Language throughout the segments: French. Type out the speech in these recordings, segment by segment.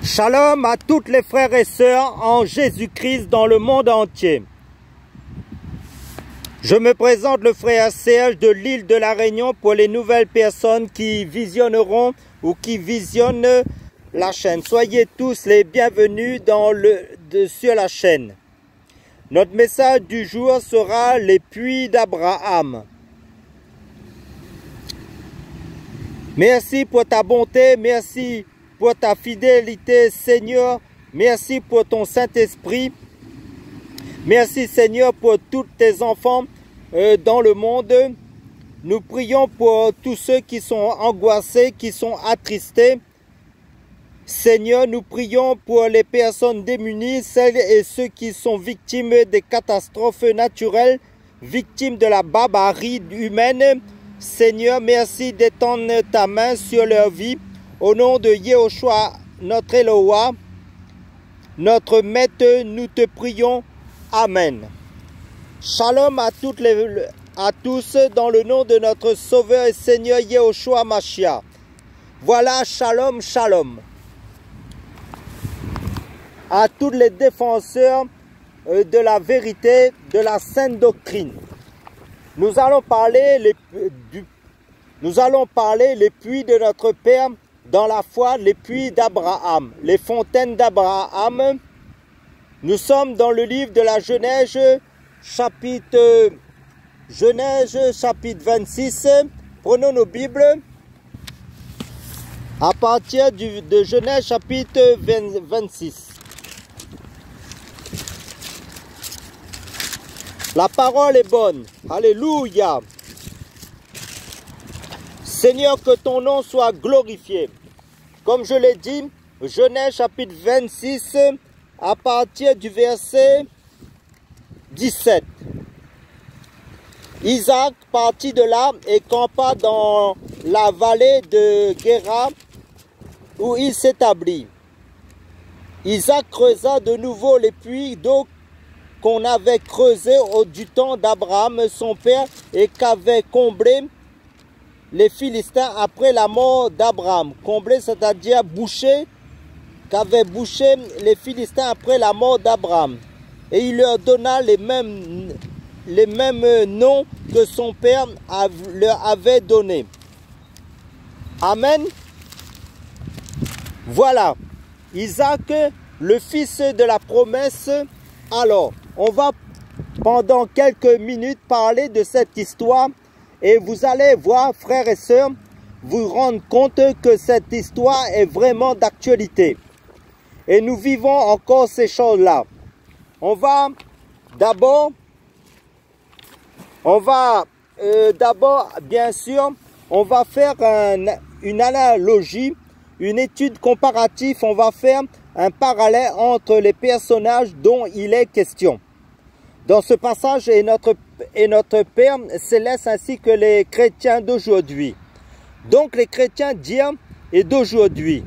Shalom à toutes les frères et sœurs en Jésus-Christ dans le monde entier. Je me présente le frère Serge de l'île de la Réunion pour les nouvelles personnes qui visionneront ou qui visionnent la chaîne. Soyez tous les bienvenus sur la chaîne. Notre message du jour sera les puits d'Abraham. Merci pour ta bonté, merci pour ta fidélité, Seigneur. Merci pour ton Saint-Esprit. Merci, Seigneur, pour tous tes enfants dans le monde. Nous prions pour tous ceux qui sont angoissés, qui sont attristés. Seigneur, nous prions pour les personnes démunies, celles et ceux qui sont victimes des catastrophes naturelles, victimes de la barbarie humaine. Seigneur, merci d'étendre ta main sur leur vie. Au nom de Yehoshua, notre Eloah, notre Maître, nous te prions. Amen. Shalom à tous dans le nom de notre Sauveur et Seigneur Yehoshua Mashiach. Voilà, shalom, shalom. À tous les défenseurs de la vérité, de la sainte doctrine. Nous allons parler les puits de notre Père dans la foi, les puits d'Abraham, les fontaines d'Abraham. Nous sommes dans le livre de la Genèse, chapitre 26. Prenons nos Bibles. À partir de Genèse, chapitre 26. La parole est bonne. Alléluia. Seigneur, que ton nom soit glorifié. Comme je l'ai dit, Genèse chapitre 26, à partir du verset 17. Isaac partit de là et campa dans la vallée de Guéra où il s'établit. Isaac creusa de nouveau les puits d'eau qu'on avait creusés du temps d'Abraham son père et qu'avaient comblé les Philistins après la mort d'Abraham. Comblé, c'est-à-dire bouché, qu'avaient bouché les Philistins après la mort d'Abraham. Et il leur donna les mêmes noms que son père leur avait donnés. Amen. Voilà, Isaac, le fils de la promesse. Alors, on va pendant quelques minutes parler de cette histoire. Et vous allez voir, frères et sœurs, vous rendre compte que cette histoire est vraiment d'actualité. Et nous vivons encore ces choses-là. On va d'abord, bien sûr, on va faire une analogie, une étude comparative. On va faire un parallèle entre les personnages dont il est question. Dans ce passage, et notre Père céleste ainsi que les chrétiens d'aujourd'hui. Donc les chrétiens d'hier et d'aujourd'hui.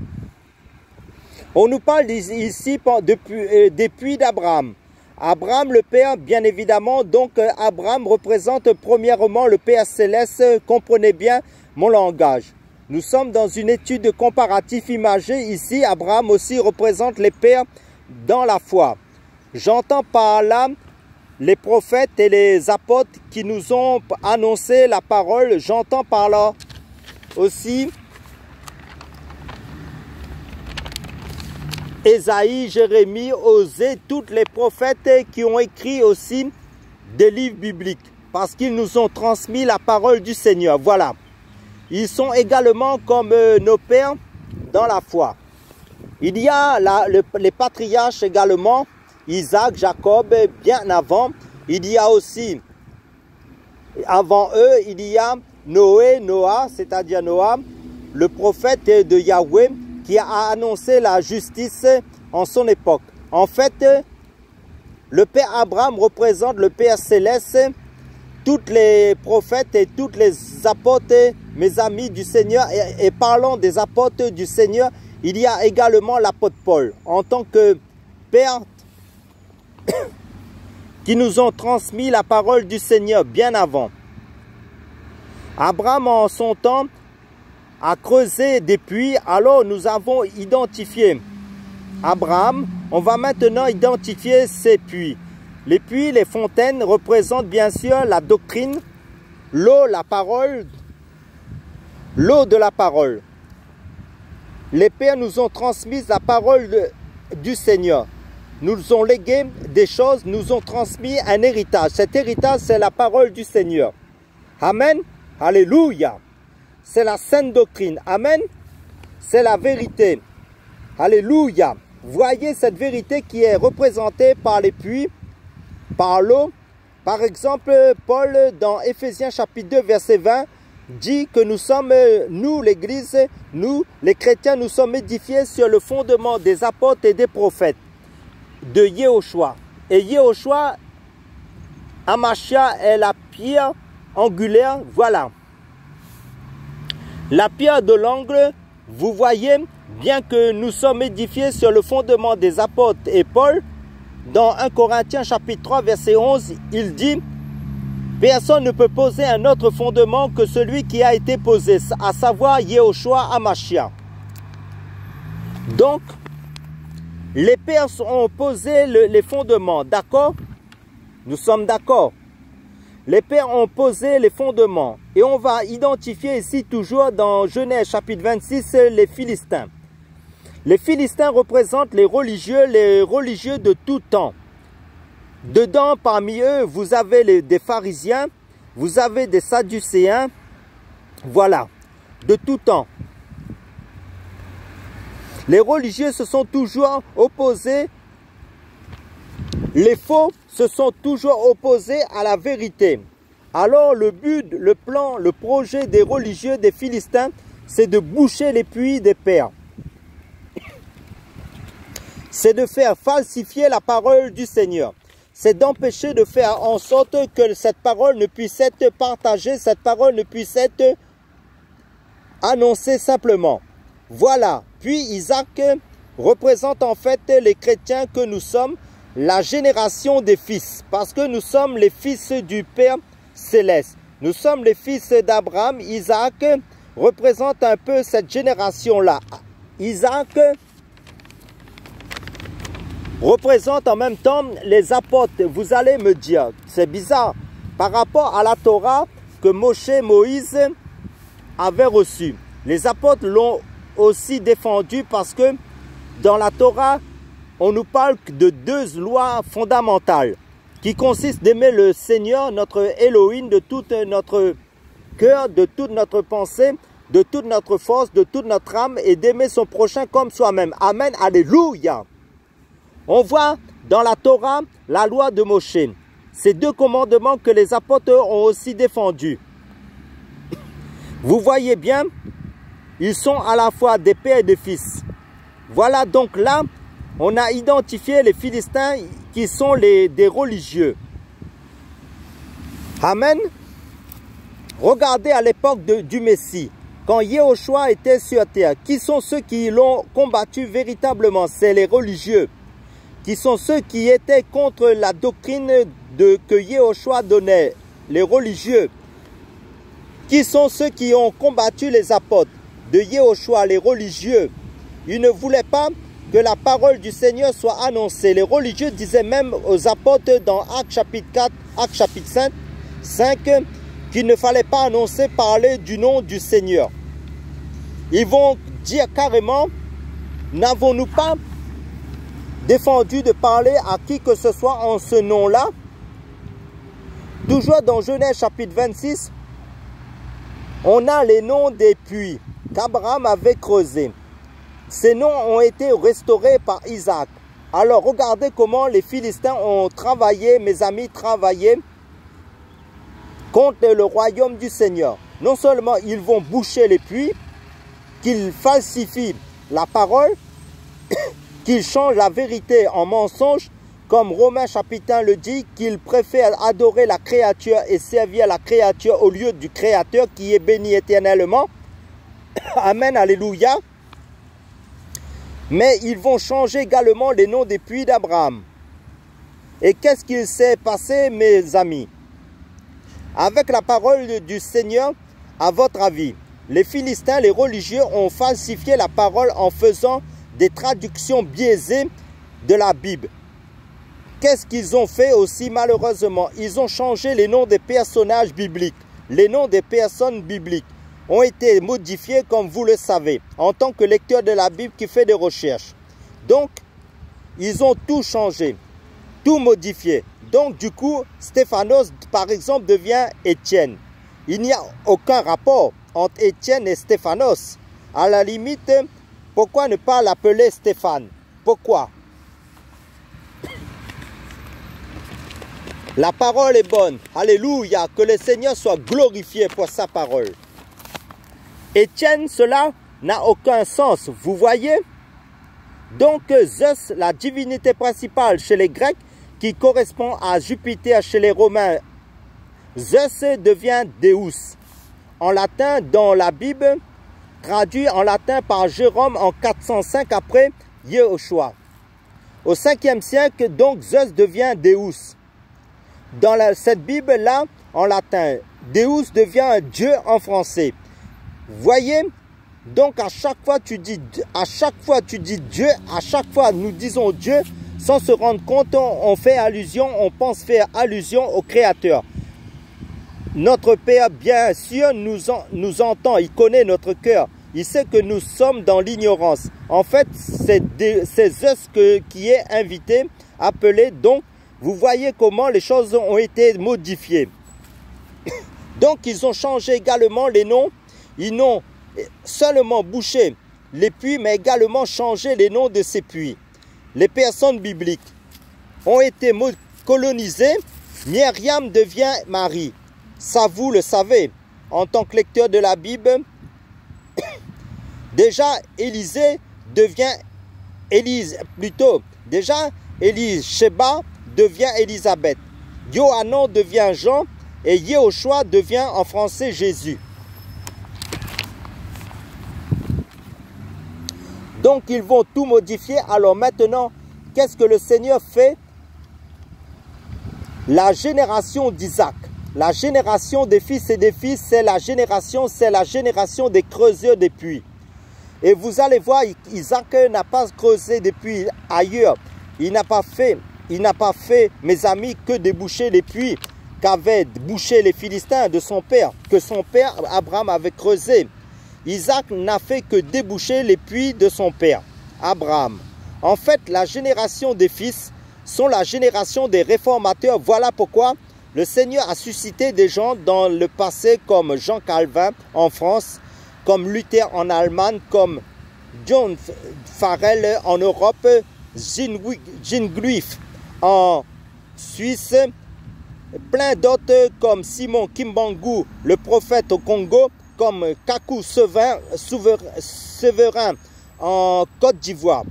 On nous parle ici des puits d'Abraham. Abraham le Père, bien évidemment, donc Abraham représente premièrement le Père céleste, comprenez bien mon langage. Nous sommes dans une étude comparative imagée. Ici, Abraham aussi représente les pères dans la foi. J'entends par là les prophètes et les apôtres qui nous ont annoncé la parole. J'entends par là aussi Ésaïe, Jérémie, Osée, tous les prophètes qui ont écrit aussi des livres bibliques. Parce qu'ils nous ont transmis la parole du Seigneur. Voilà. Ils sont également comme nos pères dans la foi. Il y a les patriarches également. Isaac, Jacob, bien avant. Il y a aussi, avant eux, il y a Noah, c'est-à-dire Noah, le prophète de Yahweh, qui a annoncé la justice en son époque. En fait, le Père Abraham représente le Père céleste. Tous les prophètes et tous les apôtres, mes amis du Seigneur, et parlons des apôtres du Seigneur, il y a également l'apôtre Paul, en tant que Père qui nous ont transmis la parole du Seigneur bien avant. Abraham, en son temps, a creusé des puits. Alors nous avons identifié Abraham. On va maintenant identifier ces puits. Les puits, les fontaines représentent bien sûr la doctrine, l'eau, la parole, l'eau de la parole. Les pères nous ont transmis la parole du Seigneur. Nous ont légué des choses, nous ont transmis un héritage. Cet héritage, c'est la parole du Seigneur. Amen. Alléluia. C'est la sainte doctrine. Amen. C'est la vérité. Alléluia. Voyez cette vérité qui est représentée par les puits, par l'eau. Par exemple, Paul, dans Éphésiens chapitre 2, verset 20, dit que nous sommes, nous, l'Église, nous, les chrétiens, nous sommes édifiés sur le fondement des apôtres et des prophètes de Yehoshua. Et Yehoshua, Amashia, est la pierre angulaire, voilà. La pierre de l'angle, vous voyez, bien que nous sommes édifiés sur le fondement des apôtres et Paul, dans 1 Corinthiens chapitre 3 verset 11, il dit « Personne ne peut poser un autre fondement que celui qui a été posé, à savoir Yehoshua Amashia. » Donc, les pères ont posé les fondements, d'accord? Nous sommes d'accord. Les pères ont posé les fondements. Et on va identifier ici toujours dans Genèse chapitre 26 les Philistins. Les Philistins représentent les religieux de tout temps. Dedans, parmi eux, vous avez des pharisiens, vous avez des sadducéens, voilà, de tout temps. Les religieux se sont toujours opposés, les faux se sont toujours opposés à la vérité. Alors le but, le plan, le projet des religieux des Philistins, c'est de boucher les puits des pères. C'est de faire falsifier la parole du Seigneur. C'est d'empêcher de faire en sorte que cette parole ne puisse être partagée, cette parole ne puisse être annoncée simplement. Voilà. Puis Isaac représente en fait les chrétiens que nous sommes, la génération des fils. Parce que nous sommes les fils du Père Céleste. Nous sommes les fils d'Abraham. Isaac représente un peu cette génération-là. Isaac représente en même temps les apôtres. Vous allez me dire, c'est bizarre, par rapport à la Torah que Moïse avait reçue. Les apôtres l'ont aussi défendu parce que dans la Torah, on nous parle de deux lois fondamentales qui consistent d'aimer le Seigneur, notre Elohim, de tout notre cœur, de toute notre pensée, de toute notre force, de toute notre âme et d'aimer son prochain comme soi-même. Amen, alléluia. On voit dans la Torah la loi de Moshe. Ces deux commandements que les apôtres ont aussi défendus. Vous voyez bien, ils sont à la fois des pères et des fils. Voilà donc là, on a identifié les Philistins qui sont des religieux. Amen. Regardez à l'époque du Messie, quand Yehoshua était sur terre, qui sont ceux qui l'ont combattu véritablement? C'est les religieux, qui sont ceux qui étaient contre la doctrine que Yehoshua donnait, les religieux, qui sont ceux qui ont combattu les apôtres de Yehoshua, les religieux. Ils ne voulaient pas que la parole du Seigneur soit annoncée. Les religieux disaient même aux apôtres dans Actes chapitre 4, Actes chapitre 5 qu'il ne fallait pas annoncer, parler du nom du Seigneur. Ils vont dire carrément, n'avons-nous pas défendu de parler à qui que ce soit en ce nom-là? Toujours dans Genèse chapitre 26, on a les noms des puits qu'Abraham avait creusés. Ces noms ont été restaurés par Isaac. Alors regardez comment les Philistins ont travaillé, mes amis, travaillé contre le royaume du Seigneur. Non seulement ils vont boucher les puits, qu'ils falsifient la parole, qu'ils changent la vérité en mensonge, comme Romains chapitre 1 le dit, qu'ils préfèrent adorer la créature et servir la créature au lieu du Créateur qui est béni éternellement. Amen, alléluia. Mais ils vont changer également les noms des puits d'Abraham. Et qu'est-ce qu'il s'est passé, mes amis? Avec la parole du Seigneur, à votre avis, les Philistins, les religieux, ont falsifié la parole en faisant des traductions biaisées de la Bible. Qu'est-ce qu'ils ont fait aussi malheureusement? Ils ont changé les noms des personnages bibliques. Les noms des personnes bibliques ont été modifiés comme vous le savez, en tant que lecteur de la Bible qui fait des recherches. Donc, ils ont tout changé, tout modifié. Donc, du coup, Stéphanos, par exemple, devient Étienne. Il n'y a aucun rapport entre Étienne et Stéphanos. À la limite, pourquoi ne pas l'appeler Stéphane? Pourquoi? La parole est bonne. Alléluia. Que le Seigneur soit glorifié pour sa parole. Étienne, cela n'a aucun sens. Vous voyez? Donc, Zeus, la divinité principale chez les Grecs, qui correspond à Jupiter chez les Romains, Zeus devient Deus. En latin, dans la Bible, traduit en latin par Jérôme en 405 après Yeshua. Au 5e siècle, donc, Zeus devient Deus. Dans cette Bible-là, en latin, Deus devient Dieu en français. Voyez? Donc à chaque fois tu dis Dieu, à chaque fois nous disons Dieu, sans se rendre compte, on fait allusion, on pense faire allusion au Créateur. Notre Père, bien sûr, nous entend, il connaît notre cœur. Il sait que nous sommes dans l'ignorance. En fait, c'est Zeus qui est invité, appelé. Donc, vous voyez comment les choses ont été modifiées. Donc, ils ont changé également les noms. Ils n'ont seulement bouché les puits, mais également changé les noms de ces puits. Les personnes bibliques ont été colonisées. Myriam devient Marie. Ça, vous le savez, en tant que lecteur de la Bible. Déjà, Élisée devient Élise, plutôt. Déjà, Élise, Sheba devient Élisabeth. Johanan devient Jean et Yehoshua devient en français Jésus. Donc, ils vont tout modifier. Alors maintenant, qu'est-ce que le Seigneur fait? La génération d'Isaac, la génération des fils et des filles, c'est la génération des creuseurs des puits. Et vous allez voir, Isaac n'a pas creusé des puits ailleurs. Il n'a pas fait, mes amis, que déboucher les puits qu'avaient bouché les Philistins de son père, que son père Abraham avait creusé. Isaac n'a fait que déboucher les puits de son père, Abraham. En fait, la génération des fils sont la génération des réformateurs. Voilà pourquoi le Seigneur a suscité des gens dans le passé comme Jean Calvin en France, comme Luther en Allemagne, comme John Farel en Europe, Ginguif en Suisse, plein d'autres comme Simon Kimbangu, le prophète au Congo, comme Kakou Séverin en Côte d'Ivoire,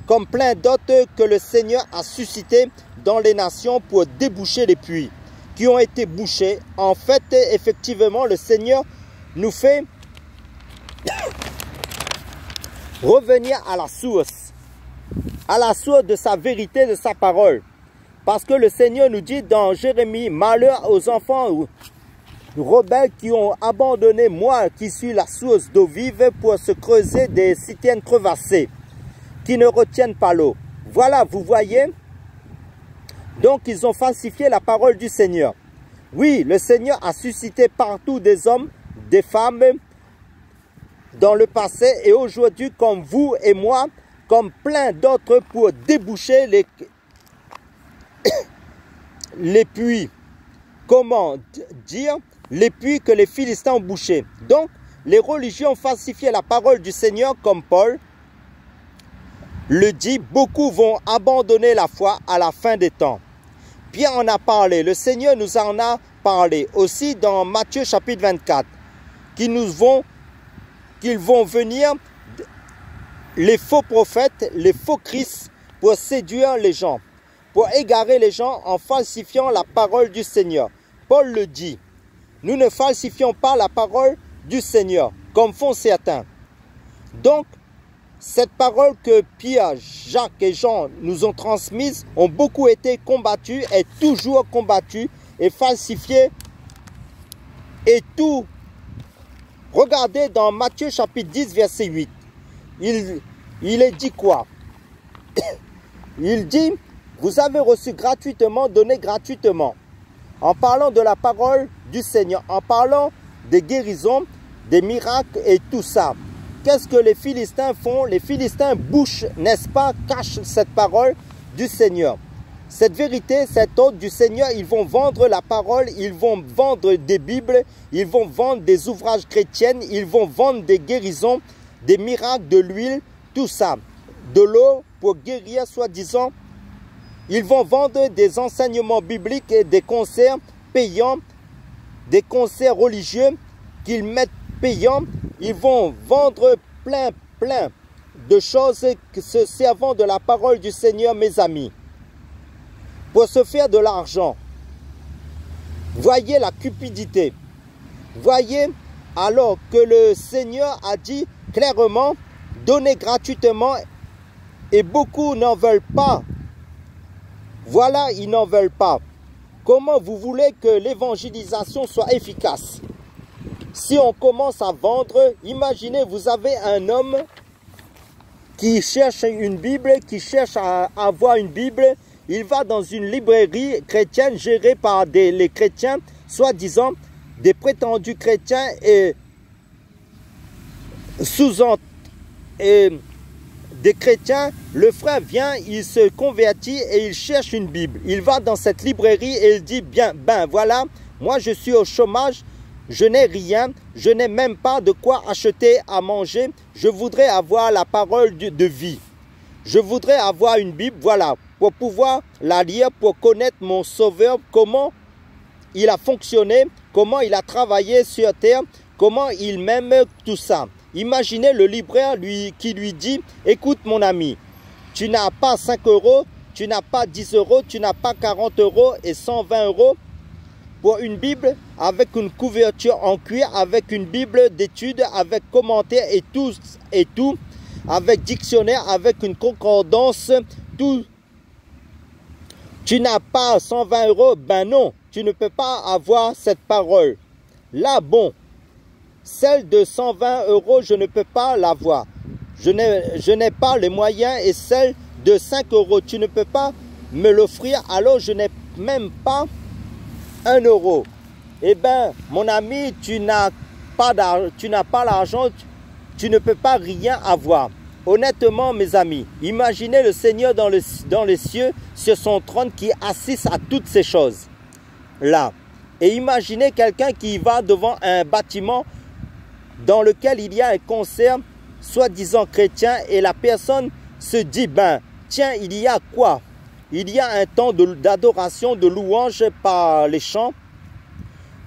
comme plein d'autres que le Seigneur a suscités dans les nations pour déboucher les puits qui ont été bouchés. En fait, effectivement, le Seigneur nous fait revenir à la source de sa vérité, de sa parole. Parce que le Seigneur nous dit dans Jérémie, malheur aux enfants rebelles qui ont abandonné moi, qui suis la source d'eau vive, pour se creuser des citernes crevassées, qui ne retiennent pas l'eau. Voilà, vous voyez. Donc, ils ont falsifié la parole du Seigneur. Oui, le Seigneur a suscité partout des hommes, des femmes, dans le passé et aujourd'hui, comme vous et moi, comme plein d'autres, pour déboucher les puits. Comment dire? Les puits que les Philistins ont bouchés. Donc, les religions ont falsifié la parole du Seigneur, comme Paul le dit. Beaucoup vont abandonner la foi à la fin des temps. Pierre en a parlé, le Seigneur nous en a parlé aussi dans Matthieu chapitre 24, qu'ils vont venir, les faux prophètes, les faux Christ, pour séduire les gens, pour égarer les gens en falsifiant la parole du Seigneur. Paul le dit, nous ne falsifions pas la parole du Seigneur, comme font certains. Donc, cette parole que Pierre, Jacques et Jean nous ont transmise ont beaucoup été combattues et toujours combattues et falsifiées. Et tout, regardez dans Matthieu chapitre 10, verset 8. il est dit quoi? Il dit, vous avez reçu gratuitement, donné gratuitement. En parlant de la parole du Seigneur, en parlant des guérisons, des miracles et tout ça. Qu'est-ce que les Philistins font? Les Philistins bouchent, n'est-ce pas, cachent cette parole du Seigneur. Cette vérité, cette ordre du Seigneur, ils vont vendre la parole, ils vont vendre des Bibles, ils vont vendre des ouvrages chrétiens, ils vont vendre des guérisons, des miracles, de l'huile, tout ça. De l'eau pour guérir, soi-disant. Ils vont vendre des enseignements bibliques et des concerts payants, des concerts religieux qu'ils mettent payants. Ils vont vendre plein de choses se servant de la parole du Seigneur, mes amis, pour se faire de l'argent. Voyez la cupidité. Voyez alors que le Seigneur a dit clairement, donnez gratuitement et beaucoup n'en veulent pas. Voilà, ils n'en veulent pas. Comment vous voulez que l'évangélisation soit efficace? Si on commence à vendre, imaginez, vous avez un homme qui cherche une Bible, qui cherche à avoir une Bible. Il va dans une librairie chrétienne gérée par les chrétiens, soi-disant des prétendus chrétiens et des chrétiens. Le frère vient, il se convertit et il cherche une Bible. Il va dans cette librairie et il dit, bien, ben voilà, moi je suis au chômage, je n'ai rien, je n'ai même pas de quoi acheter à manger. Je voudrais avoir la parole de vie. Je voudrais avoir une Bible, voilà, pour pouvoir la lire, pour connaître mon Sauveur, comment il a fonctionné, comment il a travaillé sur terre, comment il m'aime, tout ça. Imaginez le libraire qui lui dit, écoute mon ami, tu n'as pas 5 euros, tu n'as pas 10 euros, tu n'as pas 40 euros et 120 euros pour une Bible avec une couverture en cuir, avec une Bible d'études, avec commentaires et tout, avec dictionnaire, avec une concordance, tout. Tu n'as pas 120 euros, ben non, tu ne peux pas avoir cette parole. Là, bon, celle de 120 euros, je ne peux pas l'avoir. Je n'ai pas les moyens et celle de 5 euros, tu ne peux pas me l'offrir, alors je n'ai même pas 1 euro. Eh bien, mon ami, tu n'as pas l'argent, tu ne peux pas rien avoir. Honnêtement, mes amis, imaginez le Seigneur dans les cieux, sur son trône, qui assiste à toutes ces choses là. Et imaginez quelqu'un qui va devant un bâtiment dans lequel il y a un concert, soi-disant chrétien, et la personne se dit, ben, tiens, il y a quoi? Il y a un temps d'adoration, de louange par les chants.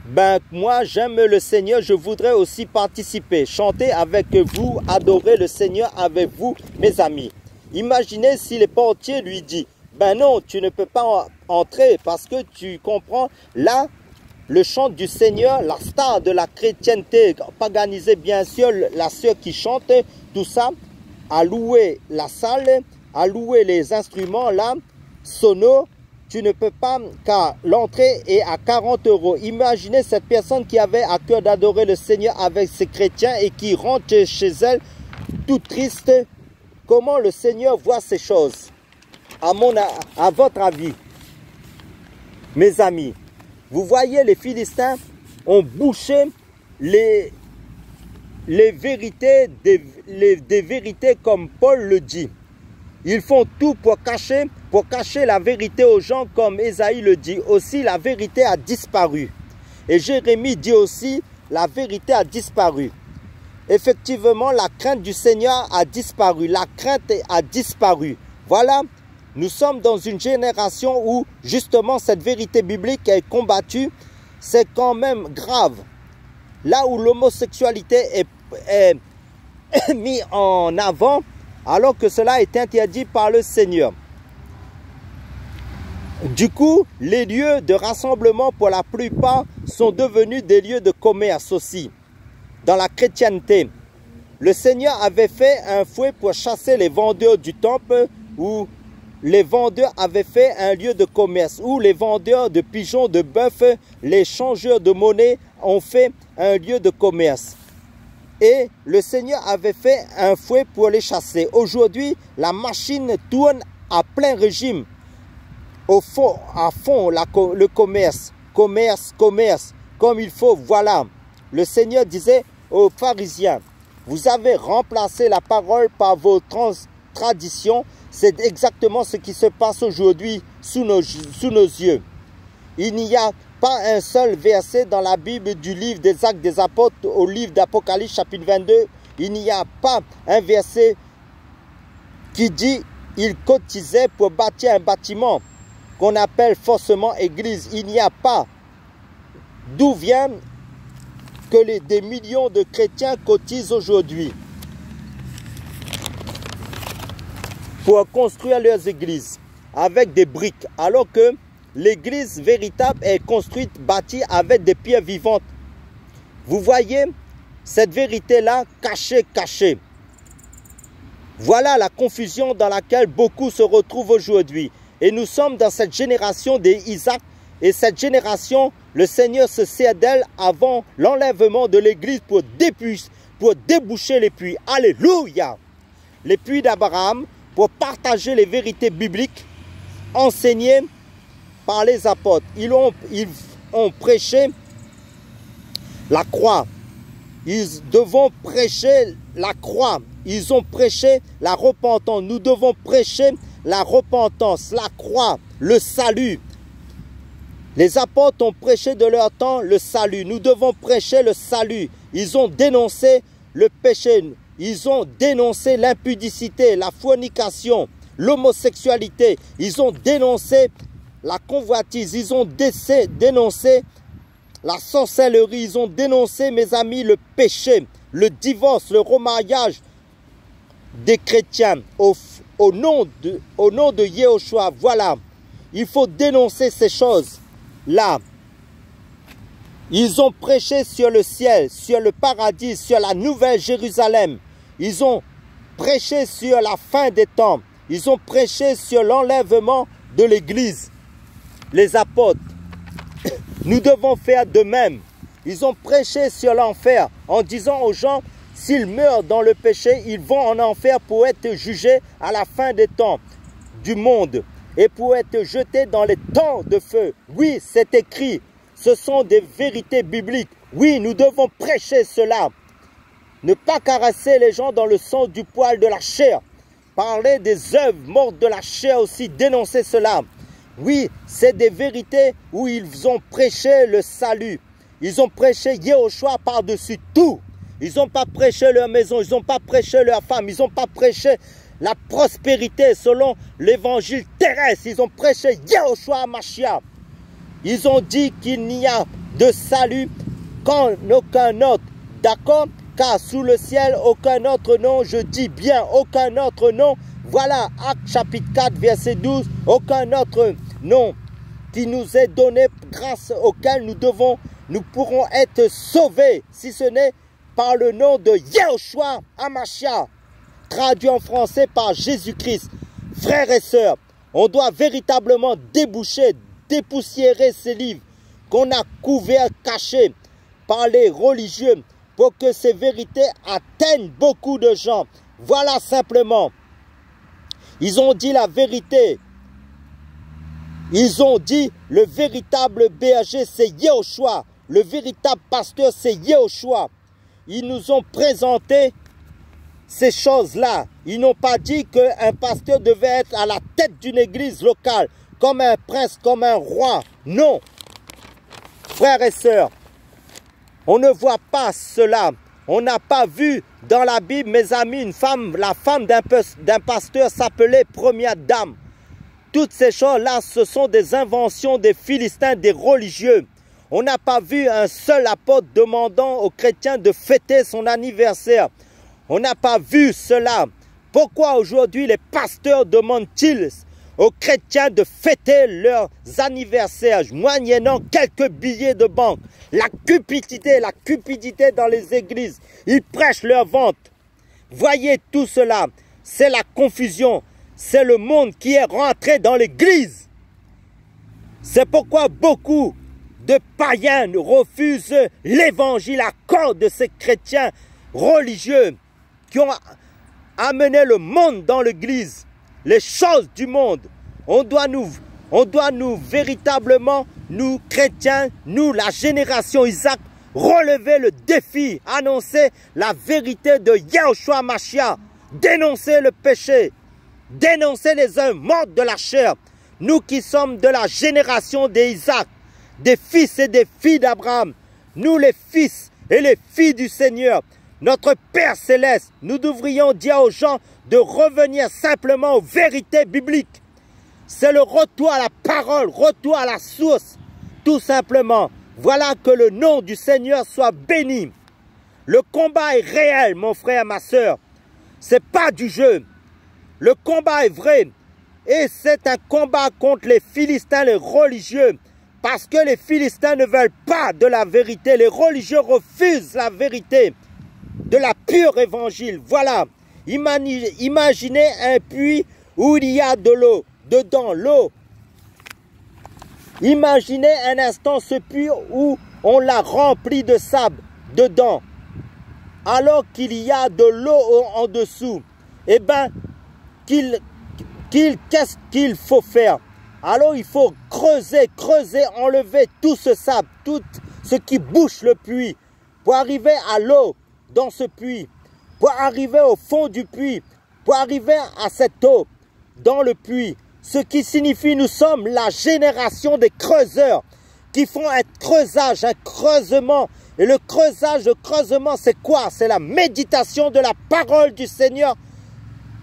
Ben, moi, j'aime le Seigneur, je voudrais aussi participer, chanter avec vous, adorer le Seigneur avec vous, mes amis. Imaginez si le portier lui dit, ben non, tu ne peux pas entrer parce que tu comprends, là, le chant du Seigneur, la star de la chrétienté paganisée, bien sûr, la sœur qui chante, tout ça, a loué la salle, a loué les instruments là, sonores. Tu ne peux pas, car l'entrée est à 40 euros. Imaginez cette personne qui avait à cœur d'adorer le Seigneur avec ses chrétiens et qui rentre chez elle tout triste. Comment le Seigneur voit ces choses? À votre avis, mes amis, vous voyez, les Philistins ont bouché les vérités, des vérités comme Paul le dit. Ils font tout pour cacher la vérité aux gens, comme Ésaïe le dit. Aussi, la vérité a disparu. Et Jérémie dit aussi, la vérité a disparu. Effectivement, la crainte du Seigneur a disparu. La crainte a disparu. Voilà, nous sommes dans une génération où, justement, cette vérité biblique est combattue. C'est quand même grave. Là où l'homosexualité est mise en avant, alors que cela est interdit par le Seigneur. Du coup, les lieux de rassemblement pour la plupart sont devenus des lieux de commerce aussi, dans la chrétienté. Le Seigneur avait fait un fouet pour chasser les vendeurs du temple, où les vendeurs avaient fait un lieu de commerce, où les vendeurs de pigeons, de bœufs, les changeurs de monnaie ont fait un lieu de commerce. Et le Seigneur avait fait un fouet pour les chasser. Aujourd'hui, la machine tourne à plein régime. À fond, le commerce, comme il faut. Voilà. Le Seigneur disait aux pharisiens, vous avez remplacé la parole par vos traditions. C'est exactement ce qui se passe aujourd'hui sous nos yeux. Il n'y a pas un seul verset dans la Bible du livre des Actes des Apôtres au livre d'Apocalypse chapitre 22. Il n'y a pas un verset qui dit il cotisait pour bâtir un bâtiment qu'on appelle faussement église. Il n'y a pas. D'où vient que des millions de chrétiens cotisent aujourd'hui pour construire leurs églises avec des briques, alors que l'église véritable est construite, bâtie avec des pierres vivantes. Vous voyez cette vérité-là cachée. Voilà la confusion dans laquelle beaucoup se retrouvent aujourd'hui. Et nous sommes dans cette génération d'Isaac. Et cette génération, le Seigneur se sert d'elle avant l'enlèvement de l'église pour déboucher les puits. Alléluia! Les puits d'Abraham pour partager les vérités bibliques enseignées par les apôtres. Ils ont prêché la croix. Ils devront prêcher la croix. Ils ont prêché la repentance. Nous devons prêcher la repentance, la croix, le salut. Les apôtres ont prêché de leur temps le salut. Nous devons prêcher le salut. Ils ont dénoncé le péché. Ils ont dénoncé l'impudicité, la fornication, l'homosexualité. Ils ont dénoncé la convoitise. Ils ont dénoncé la sorcellerie. Ils ont dénoncé, mes amis, le péché, le divorce, le remariage des chrétiens au nom de Yahushua. Voilà, il faut dénoncer ces choses-là. Ils ont prêché sur le ciel, sur le paradis, sur la nouvelle Jérusalem. Ils ont prêché sur la fin des temps. Ils ont prêché sur l'enlèvement de l'église. Les apôtres, nous devons faire de même. Ils ont prêché sur l'enfer en disant aux gens, s'ils meurent dans le péché, ils vont en enfer pour être jugés à la fin des temps du monde et pour être jetés dans les temps de feu. Oui, c'est écrit. Ce sont des vérités bibliques. Oui, nous devons prêcher cela. Ne pas caresser les gens dans le sens du poil de la chair. Parler des œuvres mortes de la chair aussi, dénoncer cela. Oui, c'est des vérités où ils ont prêché le salut. Ils ont prêché Yahushua par-dessus tout. Ils n'ont pas prêché leur maison, ils n'ont pas prêché leur femme, ils n'ont pas prêché la prospérité selon l'évangile terrestre. Ils ont prêché Yahushua HaMashiach. Ils ont dit qu'il n'y a de salut qu'en aucun autre. D'accord? Car sous le ciel, aucun autre nom, je dis bien, aucun autre nom. Voilà, Actes chapitre 4, verset 12. Aucun autre nom qui nous est donné grâce auquel nous pourrons être sauvés, si ce n'est par le nom de Yahushua HaMashiach, traduit en français par Jésus-Christ. Frères et sœurs, on doit véritablement dépoussiérer ces livres qu'on a couverts, cachés par les religieux pour que ces vérités atteignent beaucoup de gens. Voilà simplement. Ils ont dit la vérité. Ils ont dit le véritable berger c'est Yahushua. Le véritable pasteur c'est Yahushua. Ils nous ont présenté ces choses-là. Ils n'ont pas dit qu'un pasteur devait être à la tête d'une église locale, comme un prince, comme un roi. Non. Frères et sœurs, on ne voit pas cela. On n'a pas vu dans la Bible, mes amis, la femme d'un pasteur s'appelait première dame. Toutes ces choses-là, ce sont des inventions des Philistins, des religieux. On n'a pas vu un seul apôtre demandant aux chrétiens de fêter son anniversaire. On n'a pas vu cela. Pourquoi aujourd'hui les pasteurs demandent-ils aux chrétiens de fêter leurs anniversaires, moyennant quelques billets de banque? La cupidité dans les églises. Ils prêchent leur vente. Voyez tout cela. C'est la confusion. C'est le monde qui est rentré dans l'église. C'est pourquoi beaucoup de païens refusent l'évangile à cause de ces chrétiens religieux qui ont amené le monde dans l'église, les choses du monde. On doit nous véritablement, nous chrétiens, nous la génération Isaac, relever le défi, annoncer la vérité de Yahushua Mashiach, dénoncer le péché, dénoncer les œuvres mortes de la chair. Nous qui sommes de la génération d'Isaac, des fils et des filles d'Abraham, nous les fils et les filles du Seigneur, notre Père Céleste, nous devrions dire aux gens de revenir simplement aux vérités bibliques. C'est le retour à la parole, retour à la source, tout simplement. Voilà, que le nom du Seigneur soit béni. Le combat est réel, mon frère, ma soeur. Ce n'est pas du jeu. Le combat est vrai. Et c'est un combat contre les Philistins, les religieux. Parce que les Philistins ne veulent pas de la vérité. Les religieux refusent la vérité de la pure évangile. Voilà. Imaginez un puits où il y a de l'eau. Dedans, l'eau. Imaginez un instant ce puits où on l'a rempli de sable dedans, alors qu'il y a de l'eau en dessous. Eh bien, qu'est-ce qu'il faut faire? Alors il faut creuser, enlever tout ce sable, tout ce qui bouche le puits, pour arriver à l'eau dans ce puits, pour arriver au fond du puits, pour arriver à cette eau dans le puits. Ce qui signifie nous sommes la génération des creuseurs qui font un creusage, un creusement. Et le creusement, c'est quoi? C'est la méditation de la parole du Seigneur.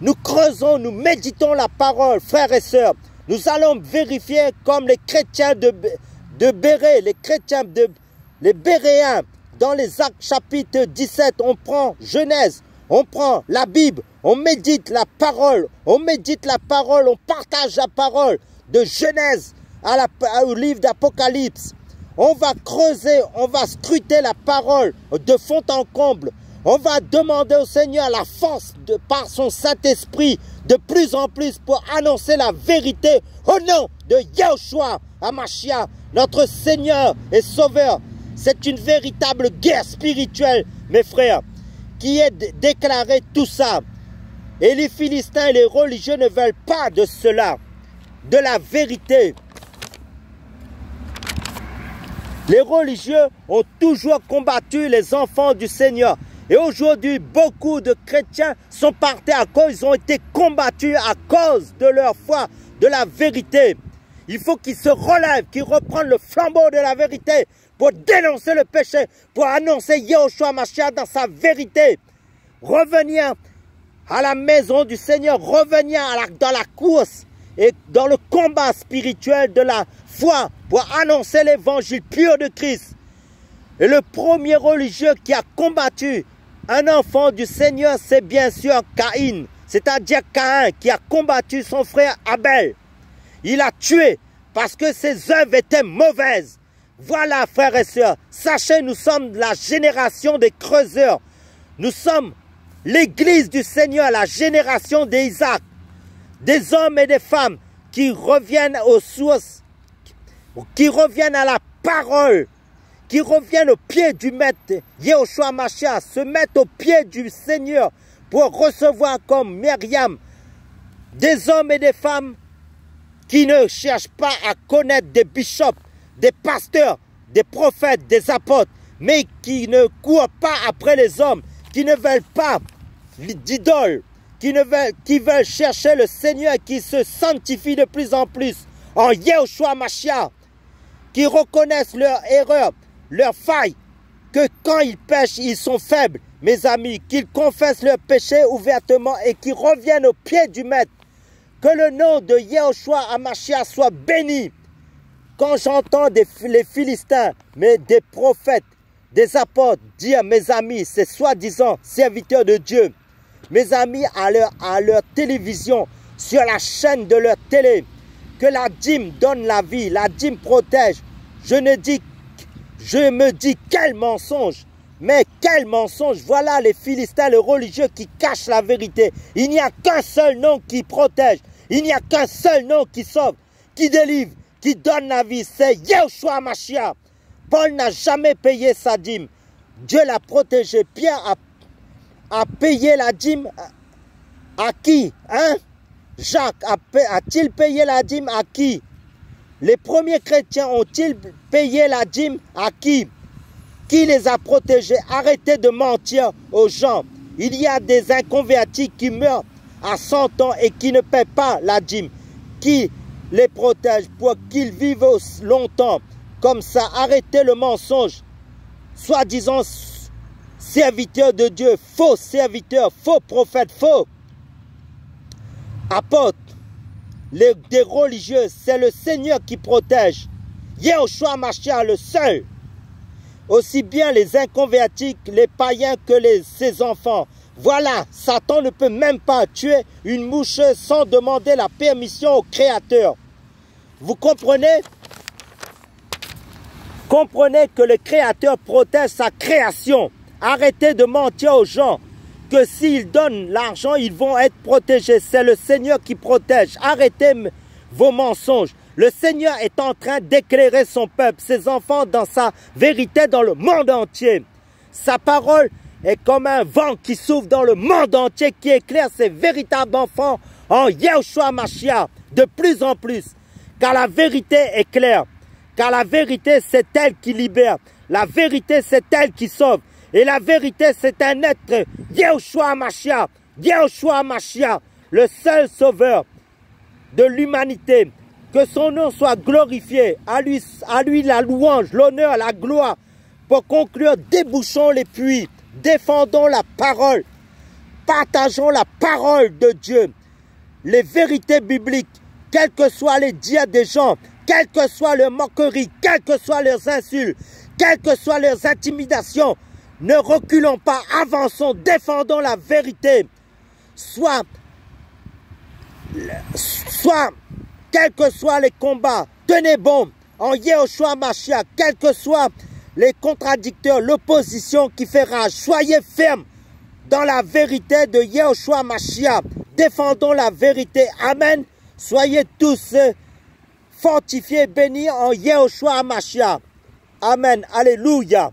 Nous creusons, nous méditons la parole, frères et sœurs. Nous allons vérifier comme les chrétiens de Bérée, les chrétiens les Béréens. Dans les Actes chapitre 17, on prend Genèse, on prend la Bible, on médite la parole, on partage la parole de Genèse au livre d'Apocalypse. On va creuser, on va scruter la parole de fond en comble. On va demander au Seigneur la force par son Saint-Esprit de plus en plus pour annoncer la vérité au nom de Yahushua HaMashiach, notre Seigneur et Sauveur. C'est une véritable guerre spirituelle, mes frères, qui est déclarée tout ça. Et les Philistins et les religieux ne veulent pas de cela, de la vérité. Les religieux ont toujours combattu les enfants du Seigneur. Et aujourd'hui, beaucoup de chrétiens sont partis à cause, ils ont été combattus à cause de leur foi, de la vérité. Il faut qu'ils se relèvent, qu'ils reprennent le flambeau de la vérité pour dénoncer le péché, pour annoncer Yahushua Mashiach dans sa vérité. Revenir à la maison du Seigneur, revenir dans la course et dans le combat spirituel de la foi pour annoncer l'évangile pur de Christ. Et le premier religieux qui a combattu un enfant du Seigneur, c'est bien sûr Caïn, c'est-à-dire Caïn qui a combattu son frère Abel. Il a tué parce que ses œuvres étaient mauvaises. Voilà, frères et sœurs, sachez, nous sommes la génération des creuseurs. Nous sommes l'église du Seigneur, la génération d'Isaac. Des hommes et des femmes qui reviennent aux sources, qui reviennent à la parole, qui reviennent au pied du Maître, Yahushua Mashiach, se mettent au pied du Seigneur pour recevoir comme Myriam des hommes et des femmes qui ne cherchent pas à connaître des bishops, des pasteurs, des prophètes, des apôtres, mais qui ne courent pas après les hommes, qui ne veulent pas d'idoles, qui veulent chercher le Seigneur, qui se sanctifient de plus en plus en Yahushua Mashiach, qui reconnaissent leurs erreurs, leurs failles, que quand ils pêchent, ils sont faibles, mes amis, qu'ils confessent leurs péchés ouvertement et qu'ils reviennent au pied du Maître. Que le nom de Yahushua HaMashiach soit béni. Quand j'entends les Philistins, mais des prophètes, des apôtres dire, mes amis, ces soi-disant serviteurs de Dieu, mes amis à leur télévision, sur la chaîne de leur télé, que la dîme donne la vie, la dîme protège. Je me dis quel mensonge, mais quel mensonge. Voilà les Philistins, les religieux qui cachent la vérité. Il n'y a qu'un seul nom qui protège, il n'y a qu'un seul nom qui sauve, qui délivre, qui donne la vie, c'est Yahushua Mashiach. Paul n'a jamais payé sa dîme. Dieu l'a protégé. Pierre a payé la dîme à qui? Hein? Jacques a-t-il payé la dîme à qui? Les premiers chrétiens ont-ils payé la dîme à qui? Qui les a protégés? Arrêtez de mentir aux gens. Il y a des inconvertis qui meurent à 100 ans et qui ne paient pas la dîme. Qui les protège pour qu'ils vivent longtemps? Comme ça, arrêtez le mensonge. Soi-disant serviteurs de Dieu, faux serviteurs, faux prophètes, faux apôtres, des religieux, c'est le Seigneur qui protège. Yahushua Mashiach, le seul. Aussi bien les inconvertis, les païens que ses enfants. Voilà, Satan ne peut même pas tuer une mouche sans demander la permission au Créateur. Vous comprenez? Comprenez que le Créateur protège sa création. Arrêtez de mentir aux gens que s'ils donnent l'argent, ils vont être protégés. C'est le Seigneur qui protège. Arrêtez vos mensonges. Le Seigneur est en train d'éclairer son peuple, ses enfants dans sa vérité dans le monde entier. Sa parole est comme un vent qui souffle dans le monde entier, qui éclaire ses véritables enfants en Yahushua Mashiach de plus en plus. Car la vérité est claire. Car la vérité, c'est elle qui libère. La vérité, c'est elle qui sauve. Et la vérité, c'est un être, Yahushua Mashiach, Yahushua Mashiach, le seul sauveur de l'humanité. Que son nom soit glorifié. À lui la louange, l'honneur, la gloire. Pour conclure, débouchons les puits. Défendons la parole. Partageons la parole de Dieu. Les vérités bibliques, quels que soient les dires des gens, quelles que soient leurs moqueries, quelles que soient leurs insultes, quelles que soient leurs intimidations, ne reculons pas, avançons, défendons la vérité. Soit quels que soient les combats, tenez bon en Yahushua Mashiach, quels que soient les contradicteurs, l'opposition qui fait rage, soyez fermes dans la vérité de Yahushua Mashiach. Défendons la vérité. Amen. Soyez tous fortifiés, bénis en Yahushua Mashiach. Amen. Alléluia.